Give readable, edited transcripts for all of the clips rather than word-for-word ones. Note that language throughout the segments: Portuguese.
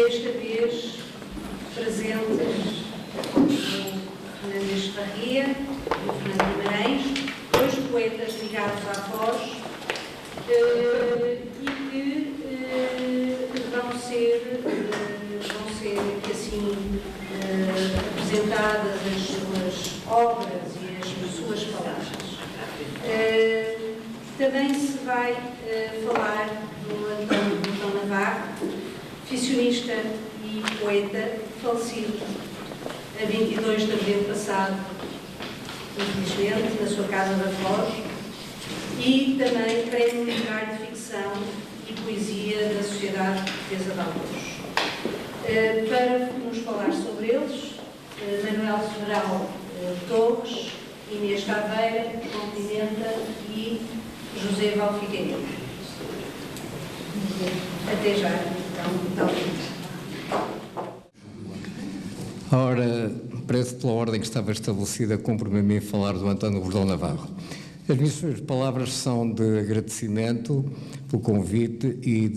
desta vez presentes o Fernando Esparria e o Fernando Guimarães, dois poetas ligados à Foz e que vão ser que assim apresentadas as suas obras e as suas palavras. Também se vai falar do António Gordão Navarro, ficcionista e poeta, falecido a 22 de abril passado, infelizmente, na sua casa da Foz, e também prémio literário de ficção e poesia da Sociedade Portuguesa de Autores. Para nos falar sobre eles, Manuel Sobral Torres, Inês Taveira, João Pimenta e José Val Figueiredo. Até já, então, Ora, parece pela ordem que estava estabelecida, cumpre-me a mim falar do António Gordão Navarro. As minhas palavras são de agradecimento pelo convite e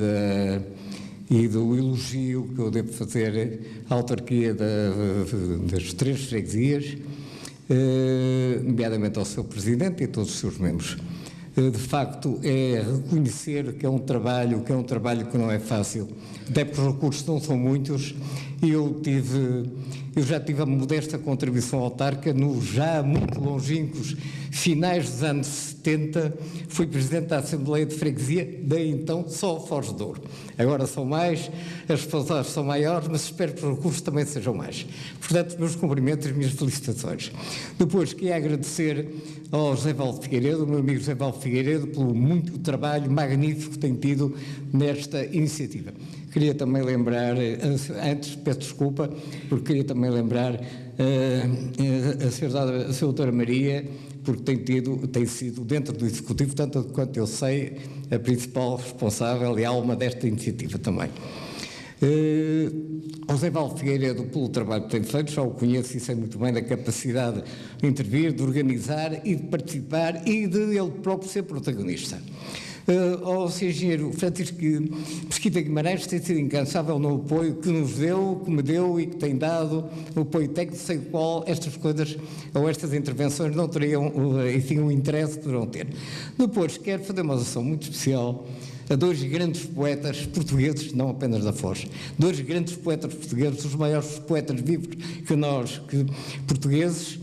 do elogio que eu devo fazer à autarquia das três freguesias, nomeadamente ao seu presidente e a todos os seus membros. De facto, é reconhecer que é um trabalho que não é fácil, até porque os recursos não são muitos, e eu já tive a modesta contribuição autárquica nos já muito longínquos finais dos anos 70, fui Presidente da Assembleia de Freguesia, daí então só Foz de Douro. Agora são mais, as responsabilidades são maiores, mas espero que os recursos também sejam mais. Portanto, meus cumprimentos e minhas felicitações. Depois, queria agradecer ao José Val Figueiredo, o meu amigo José Val Figueiredo, pelo muito trabalho magnífico que tem tido nesta iniciativa. Queria também lembrar, antes peço desculpa, porque queria também lembrar a Sra. Doutora Maria, porque tem sido, dentro do Executivo, tanto quanto eu sei, a principal responsável e alma desta iniciativa também. José Val Figueiredo, pelo trabalho que tem feito, já o conheço e sei muito bem da capacidade de intervir, de organizar e de participar e de ele próprio ser protagonista. Ao Sr. Engenheiro Francisco Mesquita Guimarães, tem sido incansável no apoio que nos deu, que me deu e que tem dado, o apoio técnico, sem o qual estas coisas ou estas intervenções não teriam, enfim, o interesse que poderão ter. Depois, quero fazer uma alusão muito especial a dois grandes poetas portugueses, não apenas da Foz, dois grandes poetas portugueses, os maiores poetas vivos portugueses,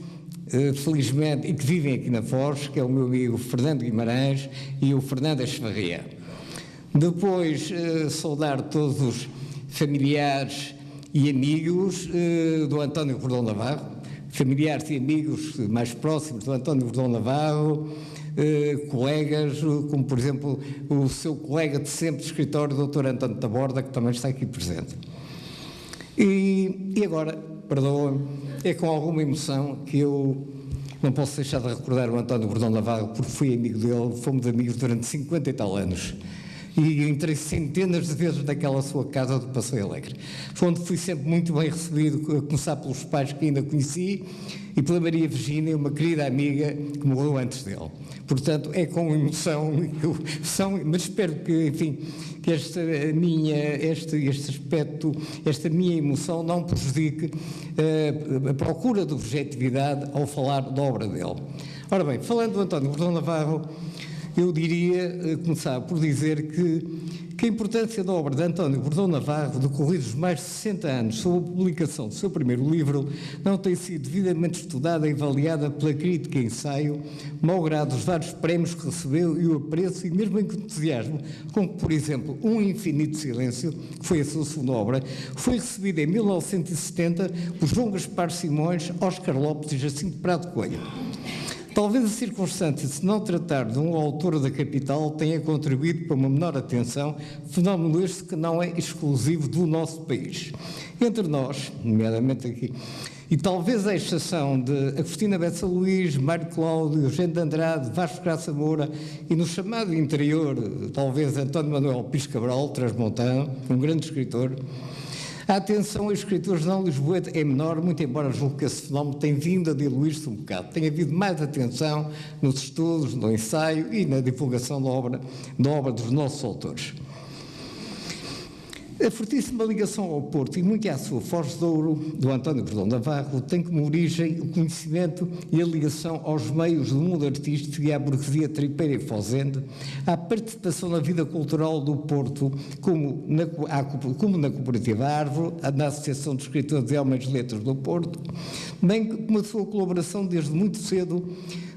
felizmente, e que vivem aqui na Foz, que é o meu amigo Fernando Guimarães e o Fernando Esparria. Depois, saudar todos os familiares e amigos do António Gordão Navarro, familiares e amigos mais próximos do António Gordão Navarro, colegas, como por exemplo o seu colega de sempre de escritório, o Dr. António Taborda, que também está aqui presente. E agora, perdoa-me, é com alguma emoção que eu não posso deixar de recordar o António Gordão Navarro, porque fui amigo dele, fomos amigos durante 50 e tal anos. E entrei centenas de vezes naquela sua casa do Passeio Alegre. Foi onde fui sempre muito bem recebido, a começar pelos pais que ainda conheci e pela Maria Virgínia, uma querida amiga que morreu antes dele. Portanto, é com emoção, mas espero que, enfim, que este aspecto, esta minha emoção não prejudique a procura de objetividade ao falar da obra dele. Ora bem, falando do António Gordão Navarro, eu diria, começar por dizer que a importância da obra de António Gordão Navarro, decorridos mais de 60 anos sob a publicação do seu primeiro livro, não tem sido devidamente estudada e avaliada pela crítica e ensaio, malgrado os vários prémios que recebeu e o apreço e mesmo entusiasmo, como por exemplo Um Infinito Silêncio, que foi a sua segunda obra, foi recebida em 1970 por João Gaspar Simões, Oscar Lopes e Jacinto Prado Coelho. Talvez a circunstância de se não tratar de um autor da capital tenha contribuído para uma menor atenção, fenómeno este que não é exclusivo do nosso país. Entre nós, nomeadamente aqui, e talvez a exceção de Agostina Bessa Luís, Mário Cláudio, Eugênio de Andrade, Vasco Graça Moura e no chamado interior, talvez António Manuel Pires Cabral, transmontano, um grande escritor, a atenção aos escritores não lisboetas é menor, muito embora julgo que esse fenómeno tenha vindo a diluir-se um bocado. Tem havido mais atenção nos estudos, no ensaio e na divulgação da obra dos nossos autores. A fortíssima ligação ao Porto e muito à sua Foz de Ouro, do António Gordão Navarro, tem como origem o conhecimento e a ligação aos meios do mundo artístico e à burguesia tripeira e fozende, à participação na vida cultural do Porto, como na Cooperativa Árvore, na Associação de Escritores e Homens de Letras do Porto, bem como a sua colaboração desde muito cedo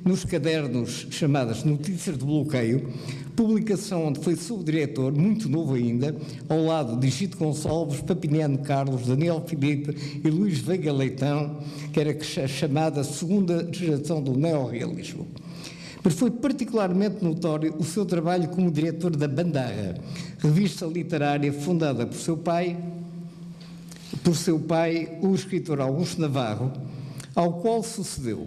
nos cadernos chamadas Notícias de Bloqueio, publicação onde foi subdiretor, muito novo ainda, ao lado de Gito Gonçalves, Papiniano Carlos, Daniel Filipe e Luís Veiga Leitão, que era a chamada segunda geração do neorrealismo. Mas foi particularmente notório o seu trabalho como diretor da Bandarra, revista literária fundada por seu pai, o escritor Augusto Navarro, ao qual sucedeu.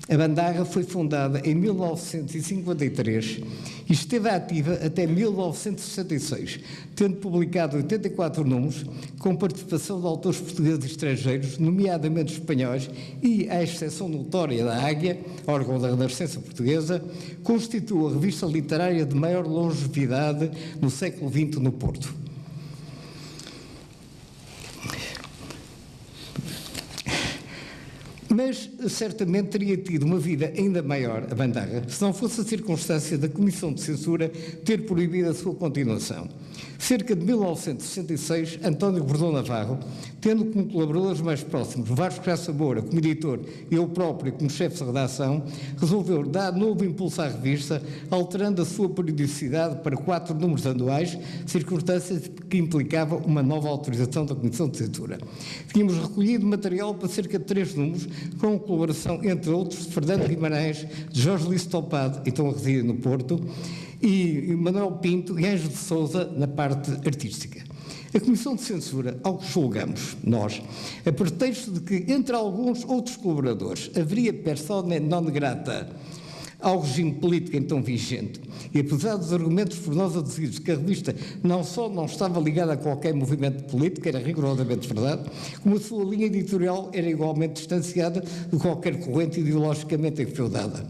A Bandarra foi fundada em 1953 e esteve ativa até 1966, tendo publicado 84 números, com participação de autores portugueses e estrangeiros, nomeadamente espanhóis, e, à exceção notória da Águia, órgão da Renascença Portuguesa, constituiu a revista literária de maior longevidade no século XX no Porto. Mas certamente teria tido uma vida ainda maior, a Bandarra, se não fosse a circunstância da Comissão de Censura ter proibido a sua continuação. Cerca de 1966, António Gordão Navarro, tendo como colaboradores mais próximos Vasco Graça Moura como editor e eu próprio como chefe de redação, resolveu dar novo impulso à revista, alterando a sua periodicidade para 4 números anuais, circunstâncias que implicavam uma nova autorização da Comissão de Censura. Tínhamos recolhido material para cerca de 3 números, com colaboração, entre outros, de Fernando Guimarães, de Jorge Lice Topado, então a residir no Porto, e Manuel Pinto e Ângelo de Sousa na parte artística. A Comissão de Censura, ao que julgamos, nós, a pretexto de que, entre alguns outros colaboradores, haveria persona non grata ao regime político então vigente, e apesar dos argumentos por nós aduzidos que a revista não só não estava ligada a qualquer movimento político, era rigorosamente verdade, como a sua linha editorial era igualmente distanciada de qualquer corrente ideologicamente enfeudada.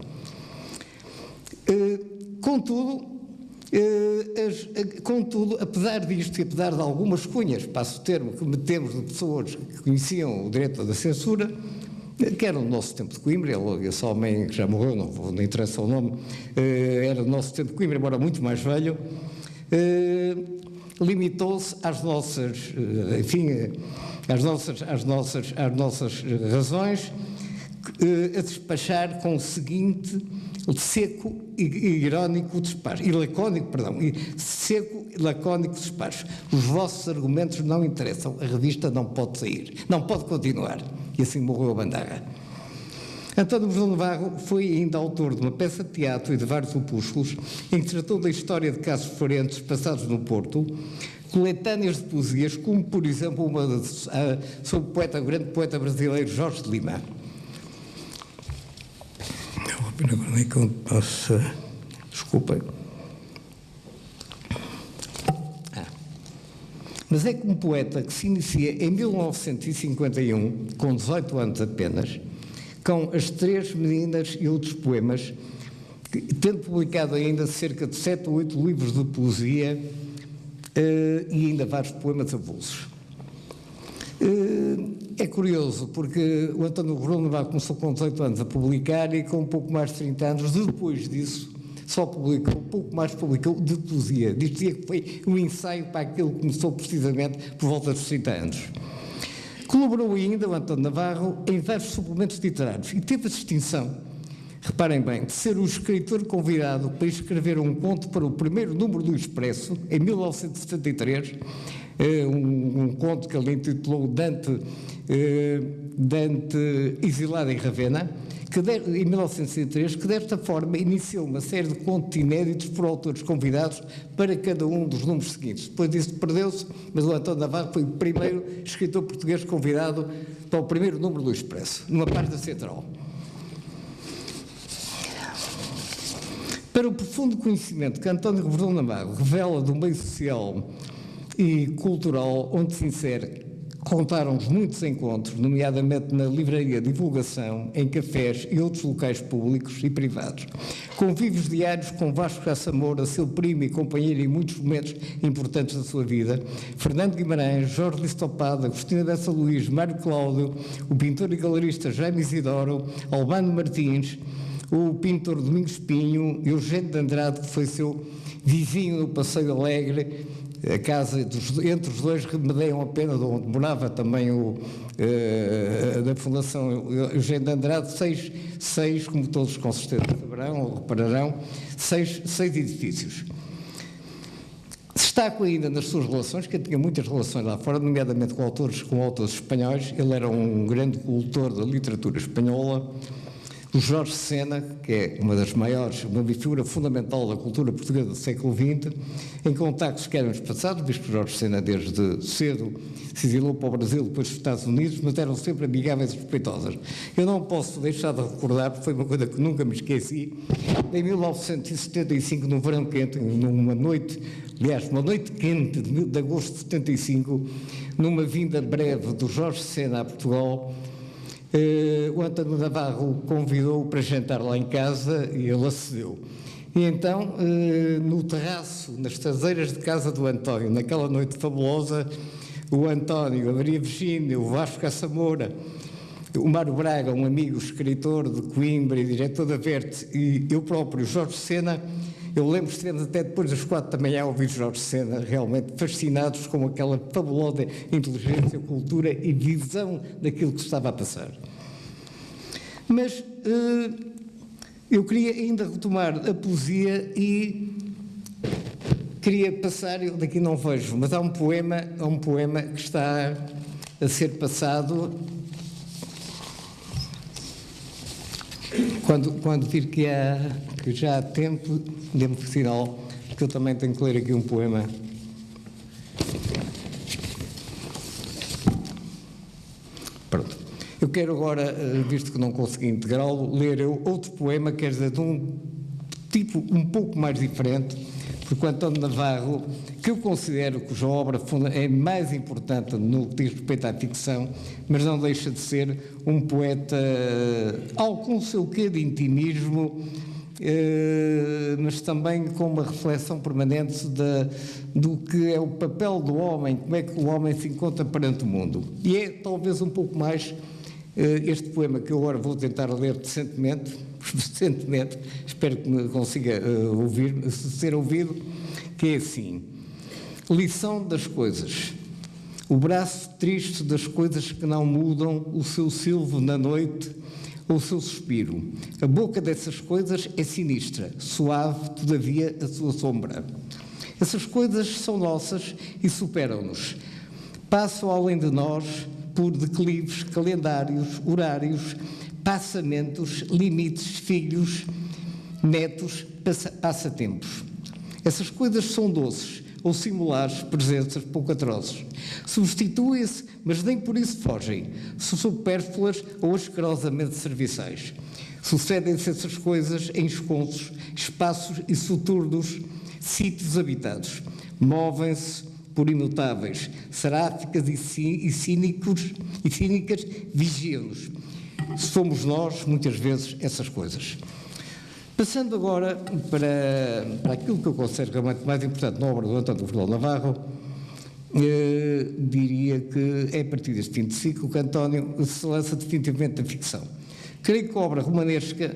Contudo, apesar disto e apesar de algumas cunhas, passo o termo, que metemos de pessoas que conheciam o direito da censura, que era no nosso tempo de Coimbra, esse homem que já morreu, não interessa o nome, era no nosso tempo de Coimbra, embora muito mais velho, limitou-se às nossas, enfim, às nossas razões, a despachar com o seguinte seco e irónico despacho, e lacónico, perdão, e seco e lacónico despacho. Os vossos argumentos não interessam, a revista não pode sair, não pode continuar. E assim morreu a Bandarra. António Gordão Navarro foi ainda autor de uma peça de teatro e de vários opúsculos, em que tratou da história de casos diferentes passados no Porto, coletâneas de poesias, como, por exemplo, uma sobre o grande poeta brasileiro Jorge de Lima. Agora nem que posso... Desculpem. Mas é como poeta que se inicia em 1951, com 18 anos apenas, com As Três Meninas e outros poemas, tendo publicado ainda cerca de 7 ou 8 livros de poesia e ainda vários poemas avulsos. É curioso, porque o António Gordão Navarro começou com 18 anos a publicar e com um pouco mais de 30 anos, depois disso, só publicou, um pouco mais publicou de poesia. Dizia que foi um ensaio para aquilo que começou precisamente por volta dos 30 anos. Colaborou ainda, o António Navarro, em vários suplementos literários e teve a distinção, reparem bem, de ser o escritor convidado para escrever um conto para o primeiro número do Expresso, em 1973, um conto que ele intitulou Dante exilado em Ravenna, em 1963, que desta forma iniciou uma série de contos inéditos por autores convidados para cada um dos números seguintes. Depois disso perdeu-se, mas o António Navarro foi o primeiro escritor português convidado para o primeiro número do Expresso, numa página central. Para o profundo conhecimento que António Gordão Navarro revela do meio social e cultural onde se insere, contaram-nos muitos encontros, nomeadamente na livraria Divulgação, em cafés e outros locais públicos e privados. Convívios diários com Vasco Graça Moura, seu primo e companheiro em muitos momentos importantes da sua vida, Fernando Guimarães, Jorge Listopada, Agostina Bessa Luís, Mário Cláudio, o pintor e galerista Jaime Isidoro, Albano Martins, o pintor Domingos Pinho, Eugênio de Andrade, que foi seu vizinho no Passeio Alegre, a casa entre os dois remedeiam a pena, onde morava também da Fundação Eugênio de Andrade, seis, como todos com certeza saberão ou repararão, seis edifícios. Destaco ainda nas suas relações, que ele tinha muitas relações lá fora, nomeadamente com autores espanhóis. Ele era um grande cultor da literatura espanhola. O Jorge Sena, que é uma figura fundamental da cultura portuguesa do século XX, em contactos que eram passados, visto que o Jorge Sena desde cedo se exilou para o Brasil, depois dos Estados Unidos, mas eram sempre amigáveis e respeitosas. Eu não posso deixar de recordar, porque foi uma coisa que nunca me esqueci, em 1975, num verão quente, numa noite quente de agosto de 75, numa vinda breve do Jorge Sena a Portugal, o António Navarro convidou-o para jantar lá em casa e ele acedeu. E então, no terraço, nas traseiras de casa do António, naquela noite fabulosa, o António, a Maria Virgínia, o Vasco Graça Moura, o Mário Braga, um amigo escritor de Coimbra e diretor da Verte, e eu próprio, Jorge Sena, eu lembro que estivemos até depois das 4 da manhã a ouvir Jorge Sena, realmente fascinados com aquela fabulosa inteligência, cultura e visão daquilo que se estava a passar. Mas eu queria ainda retomar a poesia e queria passar, eu daqui não vejo, mas há um poema que está a ser passado. Quando vir que já há tempo, dê-me sinal, porque eu também tenho que ler aqui um poema. Pronto. Eu quero agora, visto que não consegui integrá-lo, ler outro poema, quer dizer, de um tipo um pouco mais diferente, porque o António Navarro, que eu considero cuja obra é mais importante no que diz respeito à ficção, mas não deixa de ser um poeta, com o seu quê de intimismo, mas também com uma reflexão permanente do que é o papel do homem, como é que o homem se encontra perante o mundo. E é talvez um pouco mais este poema que eu agora vou tentar ler decentemente, espero que me consiga ser ouvido, que é assim: lição das coisas. O braço triste das coisas que não mudam, o seu silvo na noite ou o seu suspiro. A boca dessas coisas é sinistra, suave, todavia, a sua sombra. Essas coisas são nossas e superam-nos. Passam além de nós por declives, calendários, horários, passamentos, limites, filhos, netos, passatempos. Essas coisas são doces ou singulares, presenças pouco atrozes. Substituem-se, mas nem por isso fogem, supérfluas ou asquerosamente serviçais. Sucedem-se essas coisas em esconsos, espaços e soturnos, sítios habitados. Movem-se por imutáveis, seráficas e cínicas, vigiam-nos. Somos nós, muitas vezes, essas coisas. Passando agora para aquilo que eu considero realmente mais importante na obra do António Vilela Navarro, diria que é a partir deste fim de ciclo que António se lança definitivamente na ficção. Creio que a obra romanesca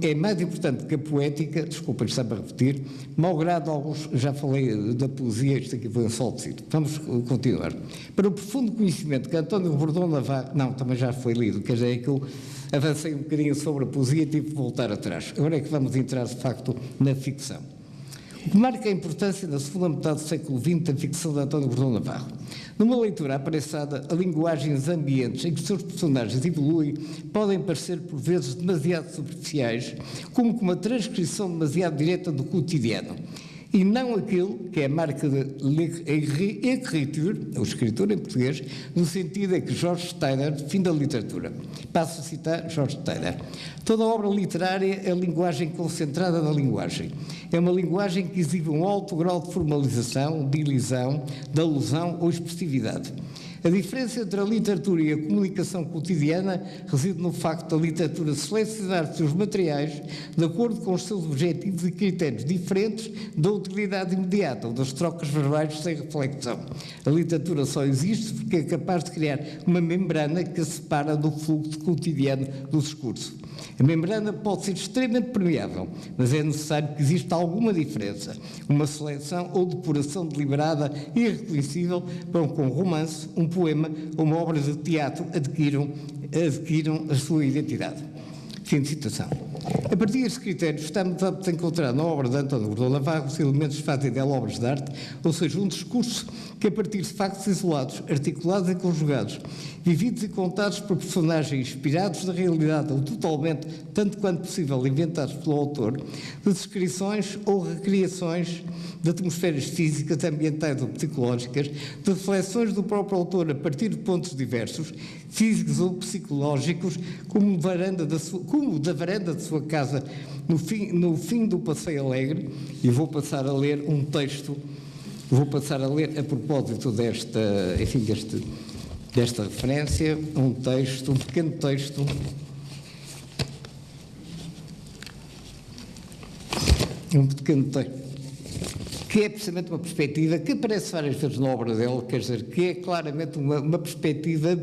é mais importante que a poética, desculpa, está-me a repetir, malgrado alguns, já falei da poesia, isto aqui foi um sol de cito. Vamos continuar. Para o profundo conhecimento que António Vilela Navarro, não, também já foi lido, quer dizer, é que eu avancei um bocadinho sobre a poesia e tive que voltar atrás. Agora é que vamos entrar, de facto, na ficção. O que marca a importância na segunda metade do século XX da ficção de António Vilela Navarro. Numa leitura apressada, a linguagem e os ambientes em que os seus personagens evoluem podem parecer, por vezes, demasiado superficiais, como com uma transcrição demasiado direta do cotidiano, e não aquilo que é a marca de l'écriture, o escritor em português, no sentido em que George Steiner define a literatura. Passo a citar George Steiner. Toda obra literária é linguagem concentrada na linguagem. É uma linguagem que exibe um alto grau de formalização, de ilisão, de alusão ou expressividade. A diferença entre a literatura e a comunicação cotidiana reside no facto da literatura selecionar seus materiais de acordo com os seus objetivos e critérios diferentes da utilidade imediata ou das trocas verbais sem reflexão. A literatura só existe porque é capaz de criar uma membrana que a separa do fluxo cotidiano do discurso. A membrana pode ser extremamente permeável, mas é necessário que exista alguma diferença, uma seleção ou depuração deliberada e irreconhecível para que um romance, um poema ou uma obra de teatro adquiram a sua identidade. Fim de citação. A partir destes critérios, estamos aptos a encontrar na obra de António Gordão Navarro os elementos que fazem dela obras de arte, ou seja, um discurso que, a partir de factos isolados, articulados e conjugados, vividos e contados por personagens inspirados da realidade ou totalmente, tanto quanto possível, inventados pelo autor, de descrições ou recriações de atmosferas físicas, ambientais ou psicológicas, de reflexões do próprio autor a partir de pontos diversos, físicos ou psicológicos, como da varanda de sua casa no fim do Passeio Alegre. E vou passar a ler um texto, a propósito desta referência, um pequeno texto, que é precisamente uma perspectiva que aparece várias vezes na obra dele, quer dizer, que é claramente uma perspectiva